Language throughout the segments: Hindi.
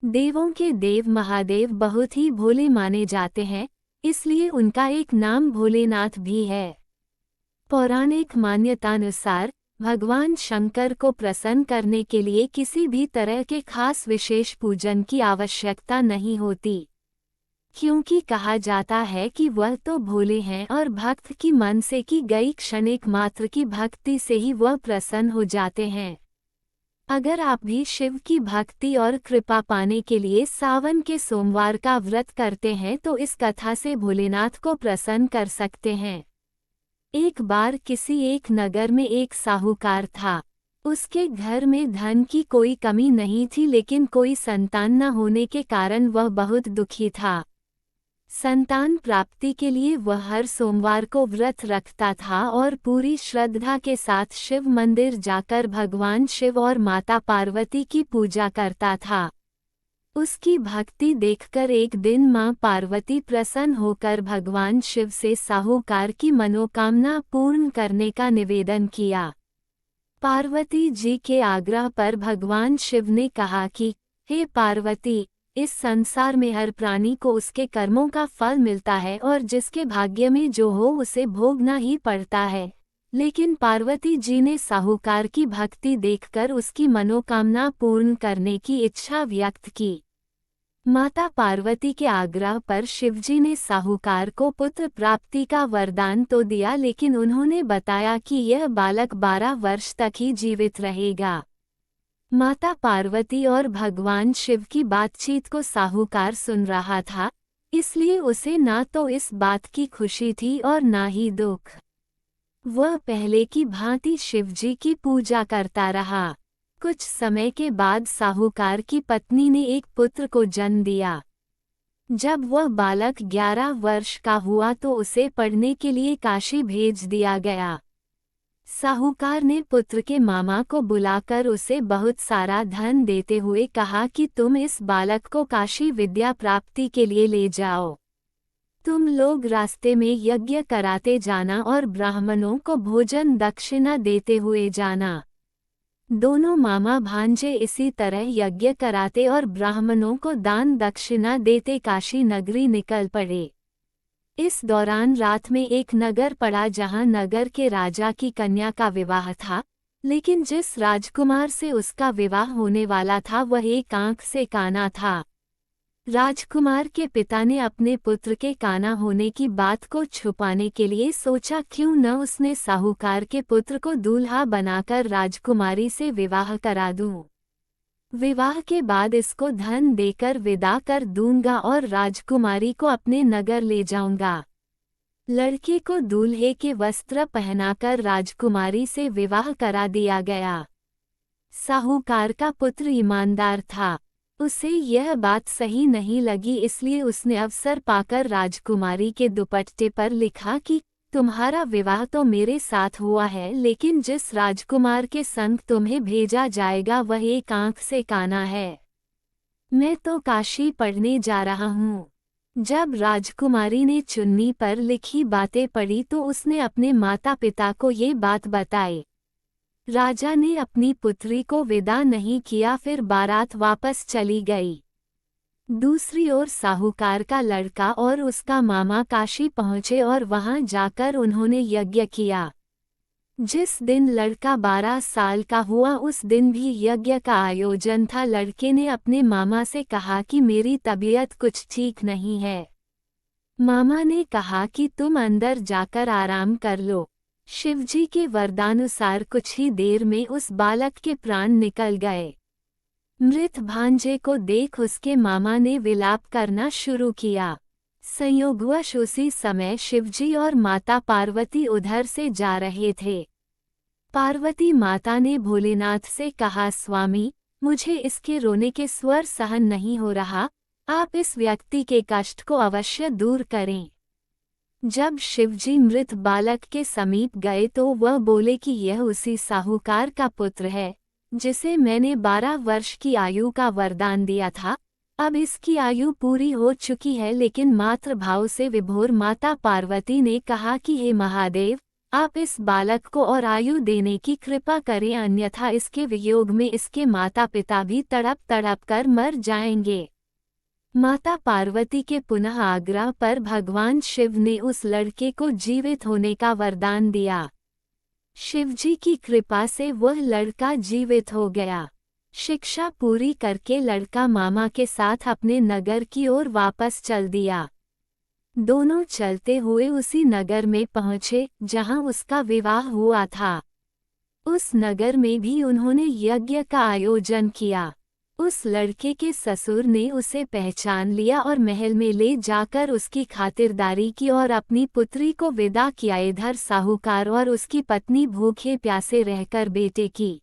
देवों के देव महादेव बहुत ही भोले माने जाते हैं, इसलिए उनका एक नाम भोलेनाथ भी है। पौराणिक मान्यतानुसार भगवान शंकर को प्रसन्न करने के लिए किसी भी तरह के खास विशेष पूजन की आवश्यकता नहीं होती, क्योंकि कहा जाता है कि वह तो भोले हैं और भक्त की मन से की गई क्षणिक मात्र की भक्ति से ही वह प्रसन्न हो जाते हैं। अगर आप भी शिव की भक्ति और कृपा पाने के लिए सावन के सोमवार का व्रत करते हैं तो इस कथा से भोलेनाथ को प्रसन्न कर सकते हैं। एक बार किसी एक नगर में एक साहूकार था। उसके घर में धन की कोई कमी नहीं थी, लेकिन कोई संतान न होने के कारण वह बहुत दुखी था। संतान प्राप्ति के लिए वह हर सोमवार को व्रत रखता था और पूरी श्रद्धा के साथ शिव मंदिर जाकर भगवान शिव और माता पार्वती की पूजा करता था। उसकी भक्ति देखकर एक दिन मां पार्वती प्रसन्न होकर भगवान शिव से साहूकार की मनोकामना पूर्ण करने का निवेदन किया। पार्वती जी के आग्रह पर भगवान शिव ने कहा कि हे पार्वती, इस संसार में हर प्राणी को उसके कर्मों का फल मिलता है और जिसके भाग्य में जो हो उसे भोगना ही पड़ता है। लेकिन पार्वती जी ने साहूकार की भक्ति देखकर उसकी मनोकामना पूर्ण करने की इच्छा व्यक्त की। माता पार्वती के आग्रह पर शिवजी ने साहूकार को पुत्र प्राप्ति का वरदान तो दिया, लेकिन उन्होंने बताया कि यह बालक 12 वर्ष तक ही जीवित रहेगा। माता पार्वती और भगवान शिव की बातचीत को साहूकार सुन रहा था, इसलिए उसे ना तो इस बात की खुशी थी और ना ही दुख। वह पहले की भांति शिवजी की पूजा करता रहा। कुछ समय के बाद साहूकार की पत्नी ने एक पुत्र को जन्म दिया। जब वह बालक 11 वर्ष का हुआ तो उसे पढ़ने के लिए काशी भेज दिया गया। साहूकार ने पुत्र के मामा को बुलाकर उसे बहुत सारा धन देते हुए कहा कि तुम इस बालक को काशी विद्या प्राप्ति के लिए ले जाओ। तुम लोग रास्ते में यज्ञ कराते जाना और ब्राह्मणों को भोजन दक्षिणा देते हुए जाना। दोनों मामा भांजे इसी तरह यज्ञ कराते और ब्राह्मणों को दान दक्षिणा देते काशी नगरी निकल पड़े। इस दौरान रात में एक नगर पड़ा जहां नगर के राजा की कन्या का विवाह था, लेकिन जिस राजकुमार से उसका विवाह होने वाला था वह एक आंख से काना था। राजकुमार के पिता ने अपने पुत्र के काना होने की बात को छुपाने के लिए सोचा क्यों न उसने साहूकार के पुत्र को दूल्हा बनाकर राजकुमारी से विवाह करा दूं। विवाह के बाद इसको धन देकर विदा कर दूंगा और राजकुमारी को अपने नगर ले जाऊंगा। लड़के को दूल्हे के वस्त्र पहनाकर राजकुमारी से विवाह करा दिया गया। साहूकार का पुत्र ईमानदार था। उसे यह बात सही नहीं लगी, इसलिए उसने अवसर पाकर राजकुमारी के दुपट्टे पर लिखा कि तुम्हारा विवाह तो मेरे साथ हुआ है, लेकिन जिस राजकुमार के संग तुम्हें भेजा जाएगा वह एक आंख से काना है। मैं तो काशी पढ़ने जा रहा हूँ। जब राजकुमारी ने चुन्नी पर लिखी बातें पढ़ी तो उसने अपने माता पिता को ये बात बताई। राजा ने अपनी पुत्री को विदा नहीं किया, फिर बारात वापस चली गई। दूसरी ओर साहूकार का लड़का और उसका मामा काशी पहुंचे और वहां जाकर उन्होंने यज्ञ किया। जिस दिन लड़का 12 साल का हुआ उस दिन भी यज्ञ का आयोजन था। लड़के ने अपने मामा से कहा कि मेरी तबीयत कुछ ठीक नहीं है। मामा ने कहा कि तुम अंदर जाकर आराम कर लो। शिवजी के वरदानुसार कुछ ही देर में उस बालक के प्राण निकल गए। मृत भांजे को देख उसके मामा ने विलाप करना शुरू किया। संयोगवश उसी समय शिवजी और माता पार्वती उधर से जा रहे थे। पार्वती माता ने भोलेनाथ से कहा, स्वामी, मुझे इसके रोने के स्वर सहन नहीं हो रहा, आप इस व्यक्ति के कष्ट को अवश्य दूर करें। जब शिवजी मृत बालक के समीप गए तो वह बोले कि यह उसी साहूकार का पुत्र है जिसे मैंने 12 वर्ष की आयु का वरदान दिया था। अब इसकी आयु पूरी हो चुकी है। लेकिन मातृभाव से विभोर माता पार्वती ने कहा कि हे महादेव, आप इस बालक को और आयु देने की कृपा करें, अन्यथा इसके वियोग में इसके माता पिता भी तड़प तड़प कर मर जाएंगे। माता पार्वती के पुनः आग्रह पर भगवान शिव ने उस लड़के को जीवित होने का वरदान दिया। शिवजी की कृपा से वह लड़का जीवित हो गया। शिक्षा पूरी करके लड़का मामा के साथ अपने नगर की ओर वापस चल दिया। दोनों चलते हुए उसी नगर में पहुँचे जहाँ उसका विवाह हुआ था। उस नगर में भी उन्होंने यज्ञ का आयोजन किया। उस लड़के के ससुर ने उसे पहचान लिया और महल में ले जाकर उसकी खातिरदारी की और अपनी पुत्री को विदा किया। इधर साहूकार और उसकी पत्नी भूखे प्यासे रहकर बेटे की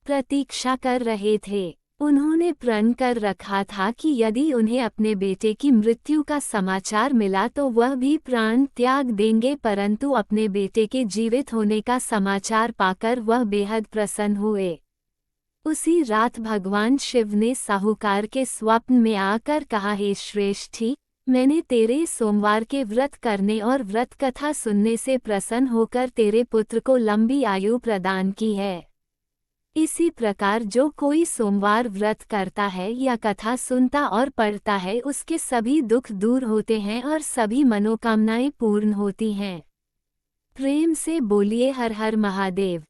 प्रतीक्षा कर रहे थे। उन्होंने प्रण कर रखा था कि यदि उन्हें अपने बेटे की मृत्यु का समाचार मिला तो वह भी प्राण त्याग देंगे, परंतु अपने बेटे के जीवित होने का समाचार पाकर वह बेहद प्रसन्न हुए। उसी रात भगवान शिव ने साहूकार के स्वप्न में आकर कहा, हे श्रेष्ठी, मैंने तेरे सोमवार के व्रत करने और व्रत कथा सुनने से प्रसन्न होकर तेरे पुत्र को लंबी आयु प्रदान की है। इसी प्रकार जो कोई सोमवार व्रत करता है या कथा सुनता और पढ़ता है उसके सभी दुख दूर होते हैं और सभी मनोकामनाएं पूर्ण होती हैं। प्रेम से बोलिए हर हर महादेव।